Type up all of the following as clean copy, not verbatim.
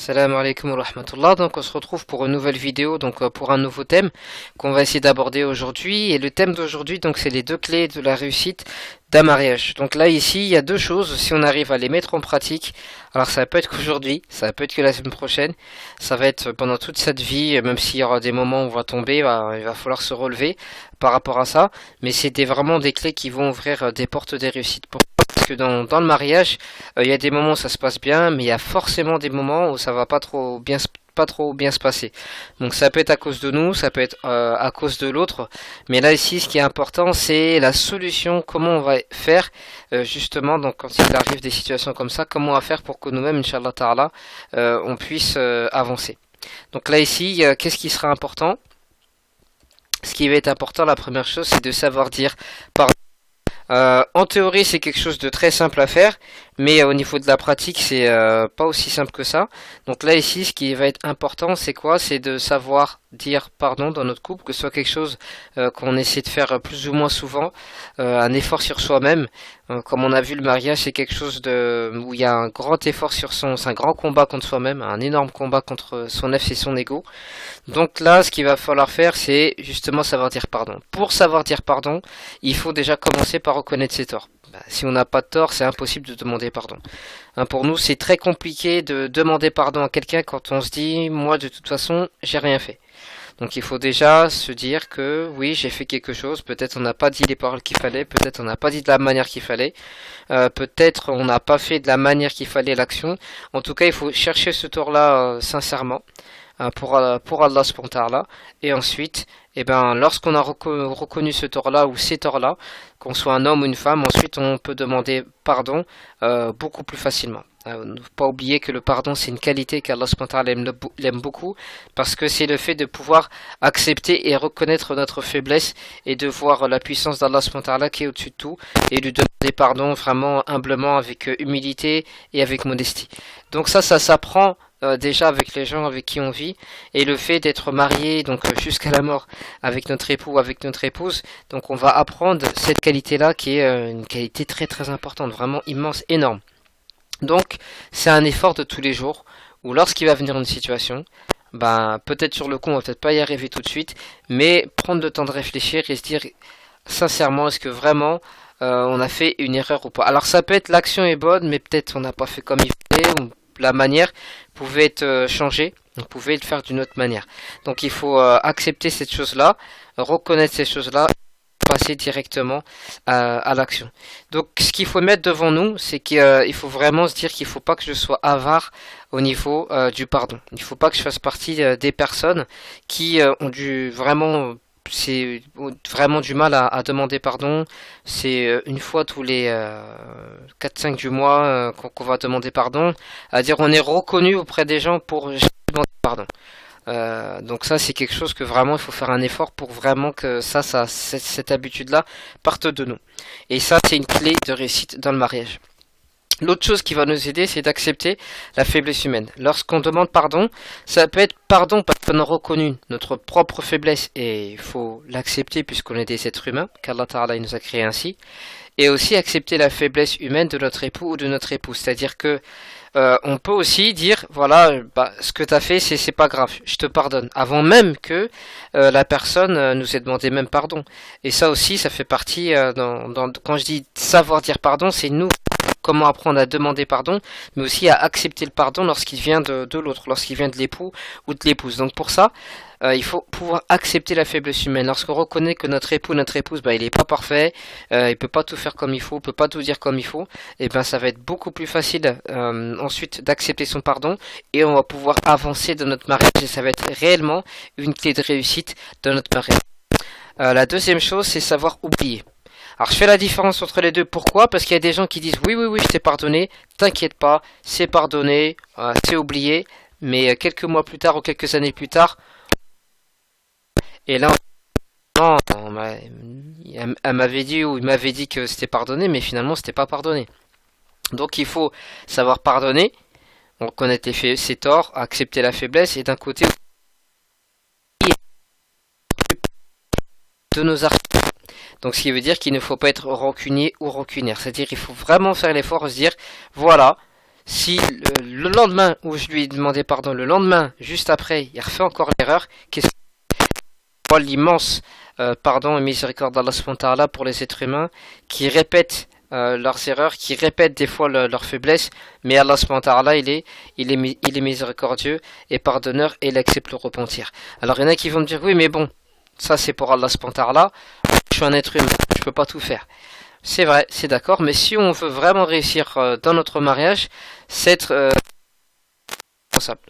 Salam alaikum wa rahmatullah. Donc on se retrouve pour une nouvelle vidéo, donc pour un nouveau thème qu'on va essayer d'aborder aujourd'hui. Et le thème d'aujourd'hui, donc c'est les deux clés de la réussite d'un mariage. Donc là ici, il y a deux choses. Si on arrive à les mettre en pratique, alors ça peut être qu'aujourd'hui, ça peut être que la semaine prochaine, ça va être pendant toute cette vie, même s'il y aura des moments où on va tomber, il va falloir se relever par rapport à ça. Mais c'était vraiment des clés qui vont ouvrir des portes des réussites. Parce que dans le mariage, il y a des moments où ça se passe bien, mais il y a forcément des moments où ça va pas trop bien se passer. Donc ça peut être à cause de nous, ça peut être à cause de l'autre. Mais là ici, ce qui est important, c'est la solution. Comment on va faire justement, donc quand il arrive des situations comme ça, comment on va faire pour que nous-mêmes, Inch'Allah Ta'ala, on puisse avancer. Donc là ici, qu'est-ce qui sera important? Ce qui va être important, la première chose, c'est de savoir dire pardon. En théorie, c'est quelque chose de très simple à faire, mais au niveau de la pratique, c'est pas aussi simple que ça. Donc là, ici, ce qui va être important, c'est quoi? C'est de savoir dire pardon dans notre couple, que ce soit quelque chose qu'on essaie de faire plus ou moins souvent, un effort sur soi-même. Comme on a vu, le mariage, c'est quelque chose où il y a un grand effort c'est un grand combat contre soi-même, un énorme combat contre son nefs et son ego. Donc là, ce qu'il va falloir faire, c'est justement savoir dire pardon. Pour savoir dire pardon, il faut déjà commencer par reconnaître ses torts. Si on n'a pas de tort, c'est impossible de demander pardon. Pour nous, c'est très compliqué de demander pardon à quelqu'un quand on se dit, moi de toute façon, j'ai rien fait. Donc il faut déjà se dire que oui, j'ai fait quelque chose, peut-être on n'a pas dit les paroles qu'il fallait, peut-être on n'a pas dit de la manière qu'il fallait, peut-être on n'a pas fait de la manière qu'il fallait l'action. En tout cas, il faut chercher ce tort-là sincèrement pour Allah subhanahu wa ta'ala. Et ensuite, lorsqu'on a reconnu ce tort-là ou ces torts-là, qu'on soit un homme ou une femme, ensuite on peut demander pardon beaucoup plus facilement. Ne faut pas oublier que le pardon, c'est une qualité qu'Allah subhanahu wa ta'ala aime beaucoup, parce que c'est le fait de pouvoir accepter et reconnaître notre faiblesse et de voir la puissance d'Allah subhanahu wa ta'ala qui est au-dessus de tout, et lui demander pardon vraiment humblement, avec humilité et avec modestie. Donc ça s'apprend déjà avec les gens avec qui on vit, et le fait d'être marié donc jusqu'à la mort avec notre époux ou avec notre épouse, donc on va apprendre cette qualité-là qui est une qualité très très importante, vraiment immense, énorme. Donc c'est un effort de tous les jours où lorsqu'il va venir une situation, peut-être sur le coup on va peut-être pas y arriver tout de suite, mais prendre le temps de réfléchir et se dire sincèrement, est-ce que vraiment on a fait une erreur ou pas. Alors ça peut être l'action est bonne, mais peut-être on n'a pas fait comme il fallait, ou la manière pouvait être changée, on pouvait le faire d'une autre manière. Donc il faut accepter cette chose-là, reconnaître ces choses-là, passer directement à l'action. Donc ce qu'il faut mettre devant nous, c'est qu'il faut vraiment se dire qu'il ne faut pas que je sois avare au niveau du pardon. Il ne faut pas que je fasse partie des personnes qui ont c'est vraiment du mal à demander pardon. C'est une fois tous les 4-5 du mois qu'on va demander pardon. À dire on est reconnu auprès des gens pour demander pardon. Donc ça c'est quelque chose que vraiment il faut faire un effort pour vraiment que cette habitude-là parte de nous. Et ça c'est une clé de réussite dans le mariage. L'autre chose qui va nous aider, c'est d'accepter la faiblesse humaine. Lorsqu'on demande pardon, ça peut être pardon parce qu'on a reconnu notre propre faiblesse et il faut l'accepter puisqu'on est des êtres humains, qu'Allah Ta'ala nous a créés ainsi. Et aussi accepter la faiblesse humaine de notre époux ou de notre épouse. C'est-à-dire que on peut aussi dire, voilà, ce que tu as fait, c'est pas grave, je te pardonne. Avant même que la personne nous ait demandé même pardon. Et ça aussi, ça fait partie, quand je dis savoir dire pardon, c'est nous. Comment apprendre à demander pardon, mais aussi à accepter le pardon lorsqu'il vient de l'autre, lorsqu'il vient de l'époux ou de l'épouse. Donc pour ça, il faut pouvoir accepter la faiblesse humaine. Lorsqu'on reconnaît que notre époux, notre épouse, il est pas parfait, il peut pas tout faire comme il faut, il peut pas tout dire comme il faut, et ça va être beaucoup plus facile ensuite d'accepter son pardon, et on va pouvoir avancer dans notre mariage, et ça va être réellement une clé de réussite dans notre mariage. La deuxième chose, c'est savoir oublier. Alors je fais la différence entre les deux, pourquoi? Parce qu'il y a des gens qui disent oui, je t'ai pardonné, t'inquiète pas, c'est pardonné, c'est oublié, mais quelques mois plus tard ou quelques années plus tard, et là, elle m'avait dit ou il m'avait dit que c'était pardonné, mais finalement c'était pas pardonné. Donc il faut savoir pardonner, reconnaître ses torts, accepter la faiblesse, et d'un côté, de nos articles. Donc ce qui veut dire qu'il ne faut pas être rancunier ou rancunière. C'est-à-dire qu'il faut vraiment faire l'effort de se dire, voilà, Si le lendemain où je lui ai demandé pardon, le lendemain, juste après, il refait encore l'erreur, qu'est-ce que voit l'immense pardon et miséricorde d'Allah subhanahu wa ta'ala pour les êtres humains qui répètent leurs erreurs, qui répètent des fois leurs faiblesses, mais Allah subhanahu wa ta'ala il est miséricordieux et pardonneur et il accepte le repentir. Alors il y en a qui vont me dire oui mais bon, ça c'est pour Allah subhanahu wa ta'ala, je suis un être humain, je peux pas tout faire. C'est vrai, c'est d'accord, mais si on veut vraiment réussir dans notre mariage, c'est être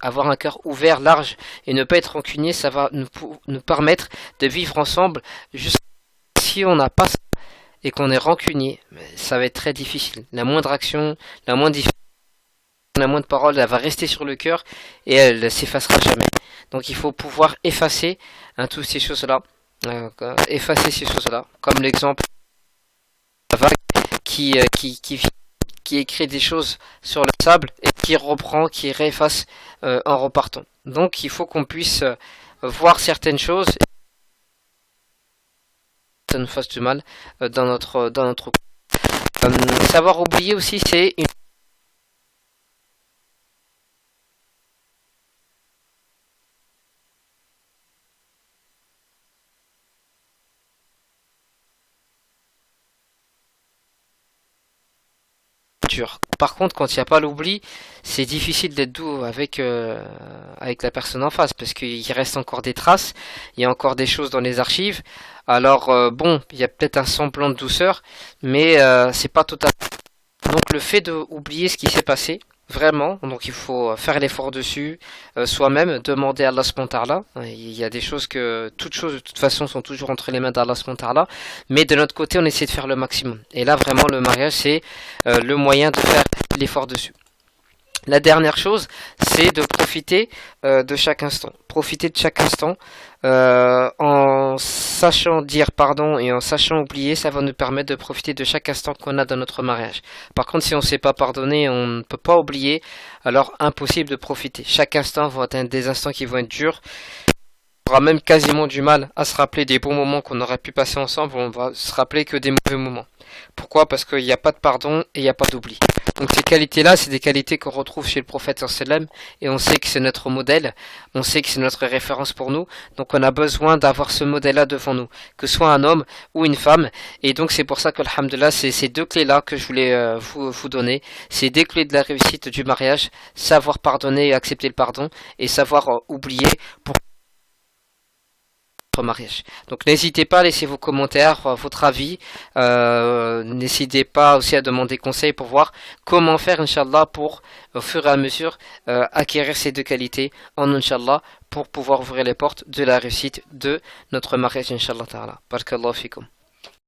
avoir un cœur ouvert, large et ne pas être rancunier, ça va nous permettre de vivre ensemble. Juste si on n'a pas ça et qu'on est rancunier, ça va être très difficile. La moindre action, la moindre parole, elle va rester sur le cœur et elle ne s'effacera jamais. Donc il faut pouvoir effacer toutes ces choses-là, effacer ces choses-là, comme l'exemple de la vague qui écrit des choses sur le sable et qui reprend, qui réefface en repartant. Donc il faut qu'on puisse voir certaines choses et que ça nous fasse du mal dans notre savoir oublier aussi, c'est une dur. Par contre, quand il n'y a pas l'oubli, c'est difficile d'être doux avec la personne en face parce qu'il reste encore des traces, il y a encore des choses dans les archives. Alors bon, il y a peut-être un semblant de douceur, mais c'est pas total. Donc le fait d'oublier ce qui s'est passé, vraiment, donc il faut faire l'effort dessus, soi-même, demander à Allah subhanahu wa ta'ala. Il y a des choses toutes choses de toute façon sont toujours entre les mains d'Allah subhanahu wa ta'ala, mais de notre côté on essaie de faire le maximum. Et là vraiment le mariage c'est le moyen de faire l'effort dessus. La dernière chose, c'est de profiter de chaque instant. Profiter de chaque instant en sachant dire pardon et en sachant oublier, ça va nous permettre de profiter de chaque instant qu'on a dans notre mariage. Par contre, si on ne sait pas pardonner, on ne peut pas oublier, alors impossible de profiter. Chaque instant va être des instants qui vont être durs. On aura même quasiment du mal à se rappeler des bons moments qu'on aurait pu passer ensemble, on va se rappeler que des mauvais moments. Pourquoi? Parce qu'il n'y a pas de pardon et il n'y a pas d'oubli. Donc ces qualités-là, c'est des qualités qu'on retrouve chez le prophète sallam et on sait que c'est notre modèle, on sait que c'est notre référence pour nous, donc on a besoin d'avoir ce modèle-là devant nous, que ce soit un homme ou une femme, et donc c'est pour ça que alhamdoulilah, c'est ces deux clés-là que je voulais vous donner, c'est des clés de la réussite du mariage, savoir pardonner et accepter le pardon, et savoir oublier pour mariage. Donc n'hésitez pas à laisser vos commentaires, votre avis. N'hésitez pas aussi à demander conseil pour voir comment faire, Inch'Allah, pour au fur et à mesure acquérir ces deux qualités en Inch'Allah pour pouvoir ouvrir les portes de la réussite de notre mariage, Inch'Allah ta'ala. Barakallahu fikum.